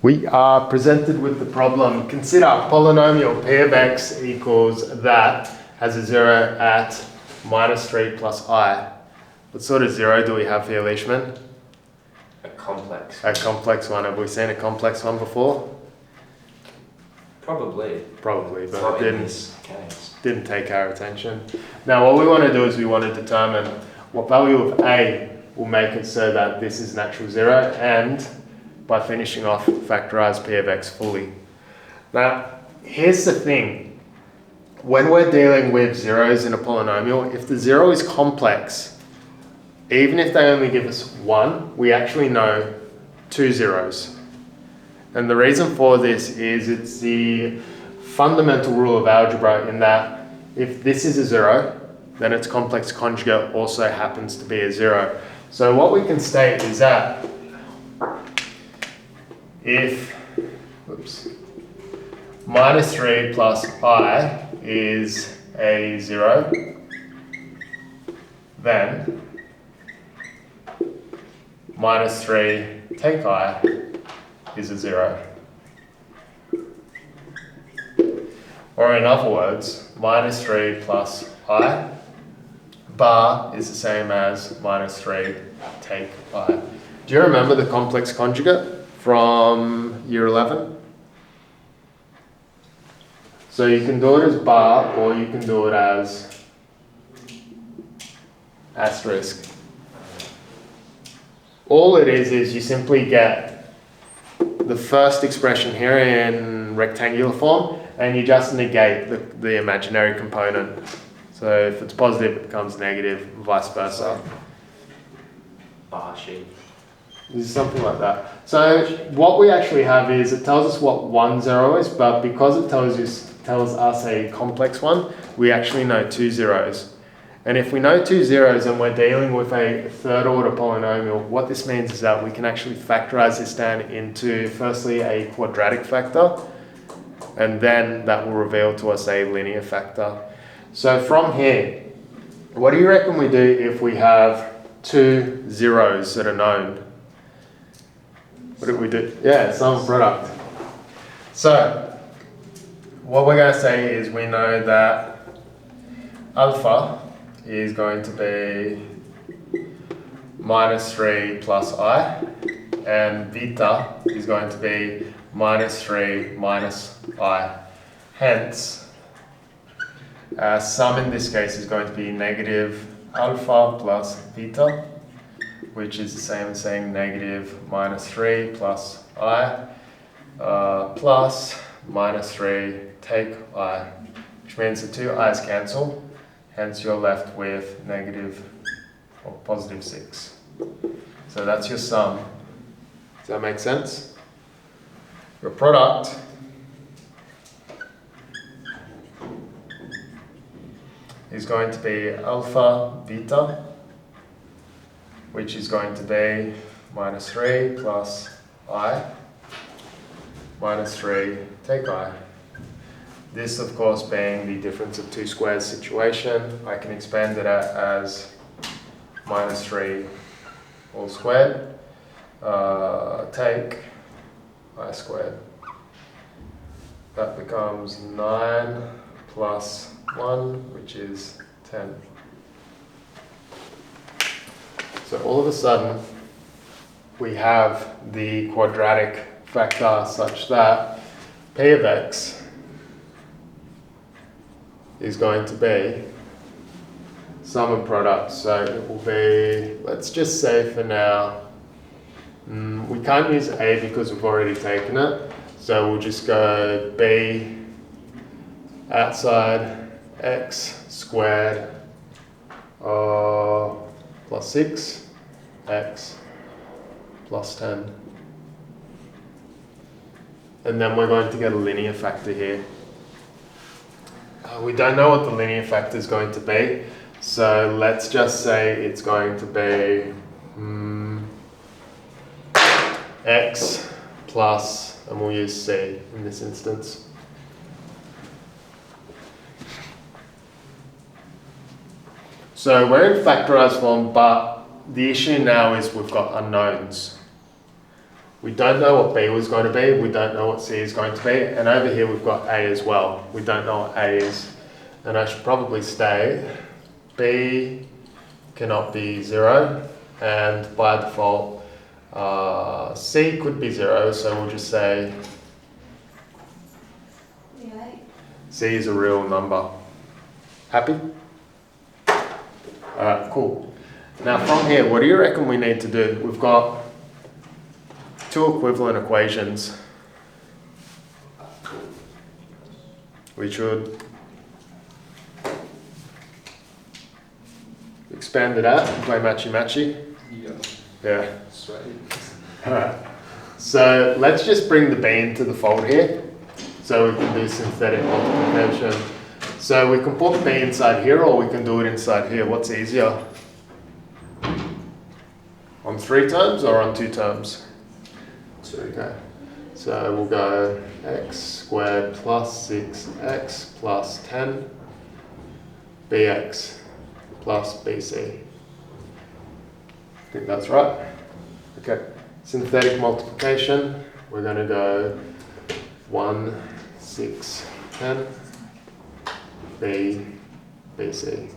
We are presented with the problem. Consider polynomial p of x equals that has a 0 at minus 3 plus I. What sort of 0 do we have here, Leishman? A complex. A complex one. Have we seen a complex one before? Probably. Probably, but Not it in this case. didn't take our attention. Now what we want to do is we want to determine what value of a will make it so that this is natural 0, and by finishing off, factorize p of x fully. Now, here's the thing. When we're dealing with zeros in a polynomial, if the 0 is complex, even if they only give us 1, we actually know 2 zeros. And the reason for this is it's the fundamental rule of algebra in that if this is a 0, then its complex conjugate also happens to be a 0. So what we can state is that if minus 3 plus I is a 0, then minus 3 take I is a 0. Or in other words, minus 3 plus I bar is the same as minus 3 take I. Do you remember the complex conjugate from year 11? So you can do it as bar or you can do it as asterisk. All it is you simply get the first expression here in rectangular form and you just negate the imaginary component. So if it's positive, it becomes negative, vice versa. Bar sheet. This is something like that. So what we actually have is it tells us what 1 0 is, but because it tells us a complex one, we actually know 2 zeros. And if we know 2 zeros and we're dealing with a third order polynomial, what this means is that we can actually factorize this down into firstly a quadratic factor, and then that will reveal to us a linear factor. So from here, what do you reckon we do if we have 2 zeros that are known? What do we do? Yeah, sum product. So what we're going to say is we know that alpha is going to be minus 3 plus I, and beta is going to be minus 3 minus I. Hence, sum in this case is going to be negative alpha plus beta, which is the same as saying negative minus 3 plus I plus minus 3 take I, which means the two i's cancel. Hence you're left with negative or positive 6. So that's your sum. Does that make sense? Your product is going to be alpha beta, which is going to be minus 3 plus I minus 3 take I. This, of course, being the difference of two squares situation, I can expand it out as minus 3 all squared, take I squared. That becomes 9 plus 1, which is 10. So all of a sudden, we have the quadratic factor such that p of x is going to be sum and product. So it will be, let's just say for now, we can't use a because we've already taken it. So we'll just go b outside x squared plus 6 x plus 10. And then we're going to get a linear factor here. We don't know what the linear factor is going to be, so let's just say it's going to be x plus, and we'll use c in this instance. So we're in factorized form, but the issue now is we've got unknowns. We don't know what B was going to be, we don't know what C is going to be, and over here we've got A as well. We don't know what A is. And I should probably say B cannot be 0, and by default C could be 0, so we'll just say C is a real number. Happy? Alright, cool. Now from here, what do you reckon we need to do? We've got two equivalent equations. We should expand it out and play matchy-matchy. Yeah. Sweet. Alright. So let's just bring the B into the fold here. So we can do synthetic multiplication. So we can put B inside here, or we can do it inside here. What's easier? On 3 terms or on 2 terms? 2. Okay. So we'll go x squared plus 6x plus 10 bx plus bc. I think that's right. Okay. Synthetic multiplication. We're going to go 1, 6, 10 b bc.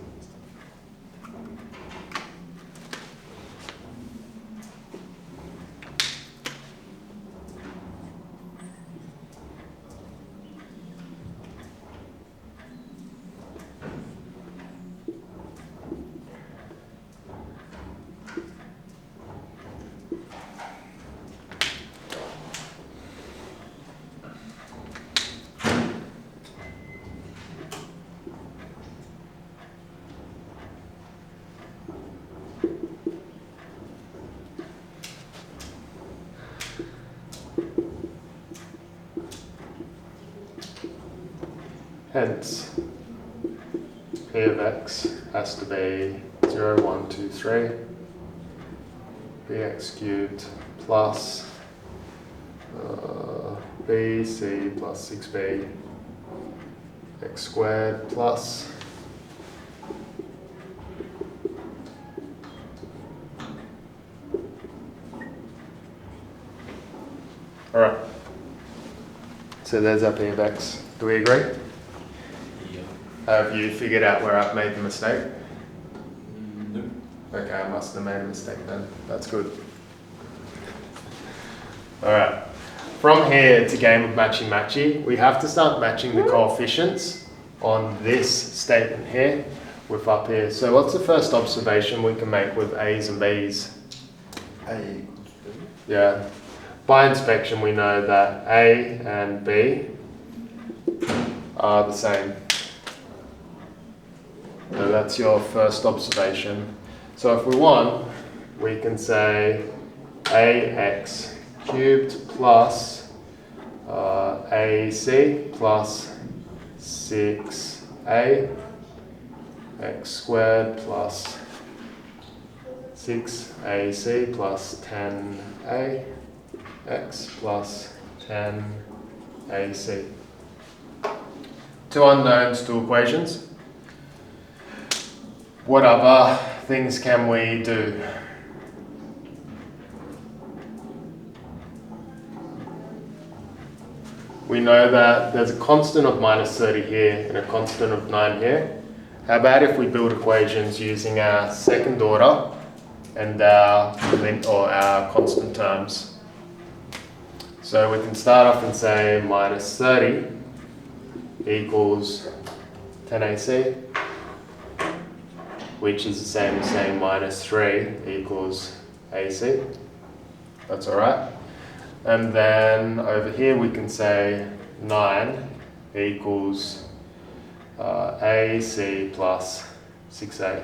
Hence, p of x has to be 0, 1, 2, 3, bx cubed plus bc plus 6b x squared plus alright. So there's our p of x. Do we agree? Have you figured out where I've made the mistake? No. Okay, I must have made a mistake then. That's good. Alright. From here to game of matchy-matchy, we have to start matching the coefficients on this statement here with up here. So what's the first observation we can make with A's and B's? A. Yeah. By inspection we know that A and B are the same. So that's your first observation. So if we want, we can say ax cubed plus ac plus 6a x squared plus 6ac plus 10a x plus 10ac. Two unknowns, two equations. What other things can we do? We know that there's a constant of minus 30 here and a constant of 9 here. How about if we build equations using our second order and our constant terms? So we can start off and say minus 30 equals 10ac, which is the same as saying minus 3 equals AC. That's alright. And then over here we can say 9 equals AC plus 6A.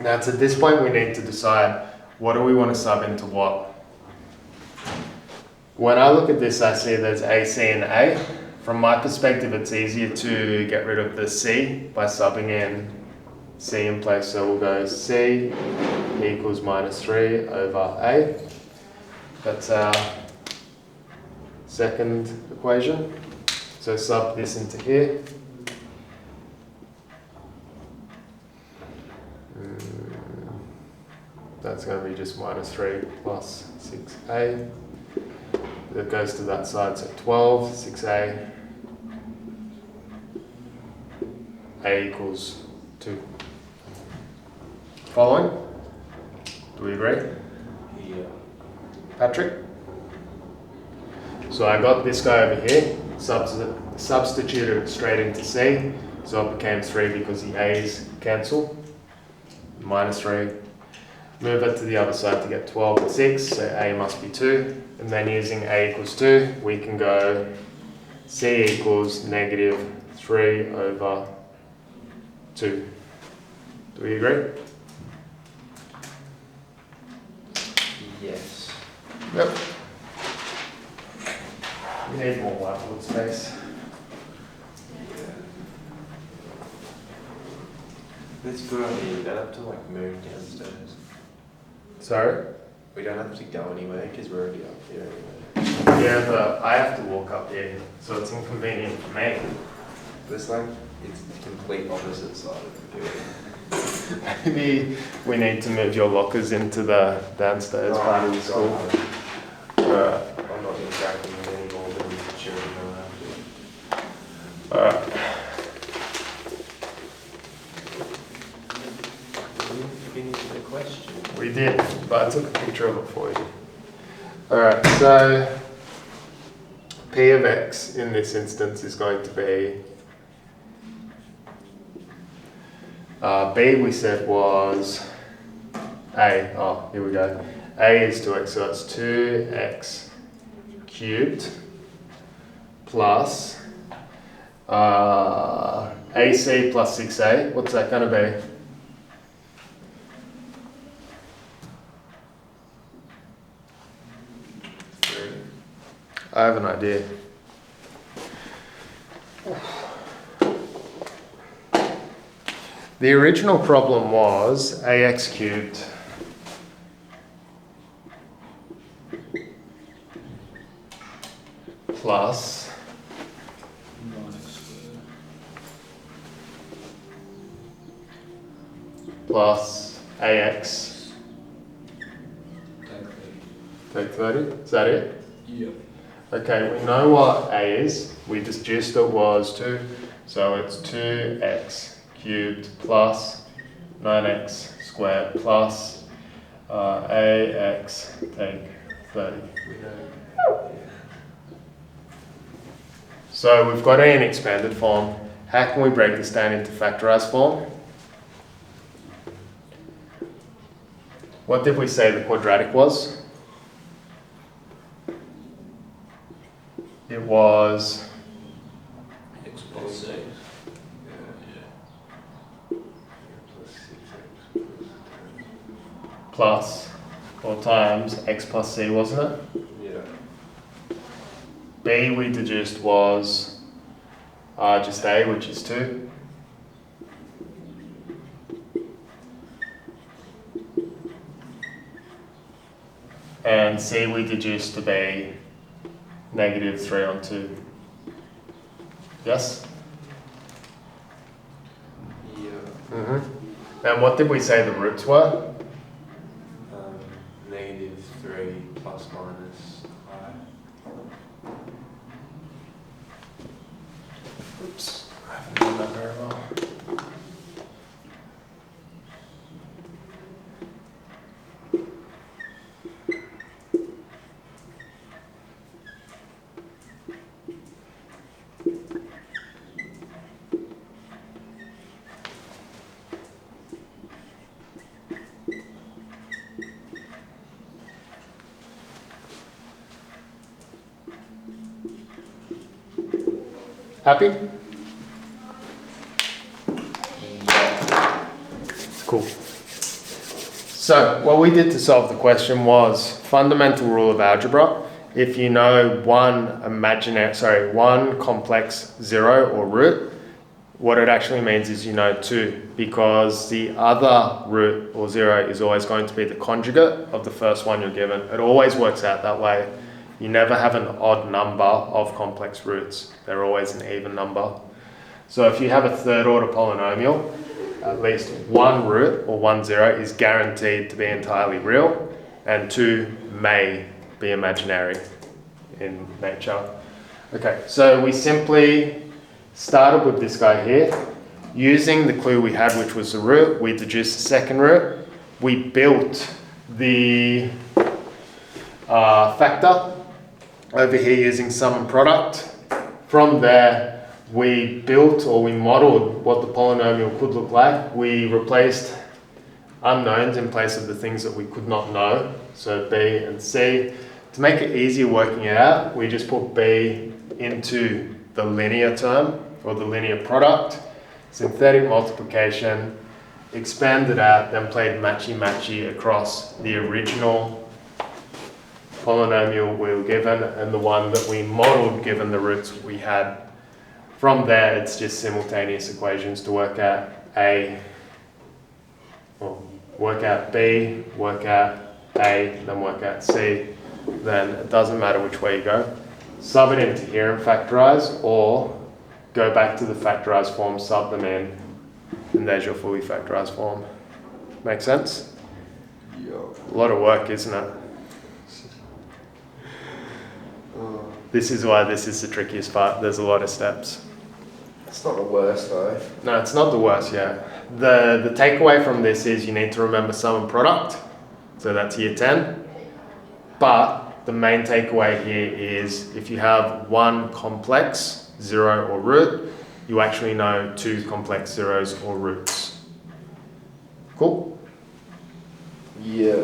Now it's at this point we need to decide what do we want to sub into what. When I look at this I see there's AC and A. From my perspective, it's easier to get rid of the C by subbing in C in place. So we'll go C equals minus 3 over A. That's our second equation. So sub this into here. That's going to be just minus 3 plus 6a. That goes to that side, so 12, 6a. A equals 2. Following? Do we agree? Yeah. Patrick? So I got this guy over here, substituted it straight into C, so it became 3 because the A's cancel. Minus 3. Move it to the other side to get 12 and 6, so A must be 2. And then using A equals 2, we can go C equals negative 3 over 2. Do we agree? Yes. Yep. We need more whiteboard space. That's good on you. You don't have to like move downstairs. Sorry? We don't have to go anywhere because we're already up here anyway. Yeah, but I have to walk up here, so it's inconvenient for me. It's like, it's the complete opposite side of the building. Maybe we need to move your lockers into the downstairs part of the school. Alright. I'm not interacting with any more than the children around here. Alright. We finished the question. We did, but I took a picture of it for you. Alright, so P of X in this instance is going to be B we said was A. Oh, here we go. A is 2x, so that's 2x cubed plus AC plus 6A. What's that going to be? I have an idea. The original problem was ax cubed plus ax take 30. Is that it? Yep. Okay, we know what a is. We deduced it was 2, so it's 2x cubed plus 9x squared plus ax take 30. So we've got A in expanded form. How can we break this down into factorized form? What did we say the quadratic was? It was X plus 6. plus or times x plus c, wasn't it? Yeah. B we deduced was just A, which is 2. And C we deduced to be negative 3 on 2. Yes? Yeah. Mm-hmm. And what did we say the roots were? Negative 3 plus minus I. Oops, I haven't done that very well. Happy? Cool. So what we did to solve the question was fundamental rule of algebra. If you know one complex 0 or root, what it actually means is you know 2, because the other root or 0 is always going to be the conjugate of the first one you're given. It always works out that way. You never have an odd number of complex roots. They're always an even number. So if you have a third order polynomial at least one root or 1 0 is guaranteed to be entirely real, and 2 may be imaginary in nature. Okay, so we simply started with this guy here. Using the clue we had, which was the root, we deduced the second root. We built the factor over here using sum and product. From there, we built or we modeled what the polynomial could look like. We replaced unknowns in place of the things that we could not know, so B and C. To make it easier working it out, we just put B into the linear term or the linear product, synthetic multiplication, expanded out, then played matchy-matchy across the original polynomial we were given and the one that we modeled given the roots we had. From there, it's just simultaneous equations to work out A, or work out B, work out A, then work out C. Then it doesn't matter which way you go. Sub it into here and factorize, or go back to the factorized form, sub them in, and there's your fully factorized form. Make sense? Yeah. A lot of work, isn't it? This is why this is the trickiest part. There's a lot of steps. It's not the worst though. No, it's not the worst, yeah. The takeaway from this is you need to remember sum and product. So that's year 10. But the main takeaway here is if you have one complex, 0 or root, you actually know 2 complex zeros or roots. Cool? Yeah.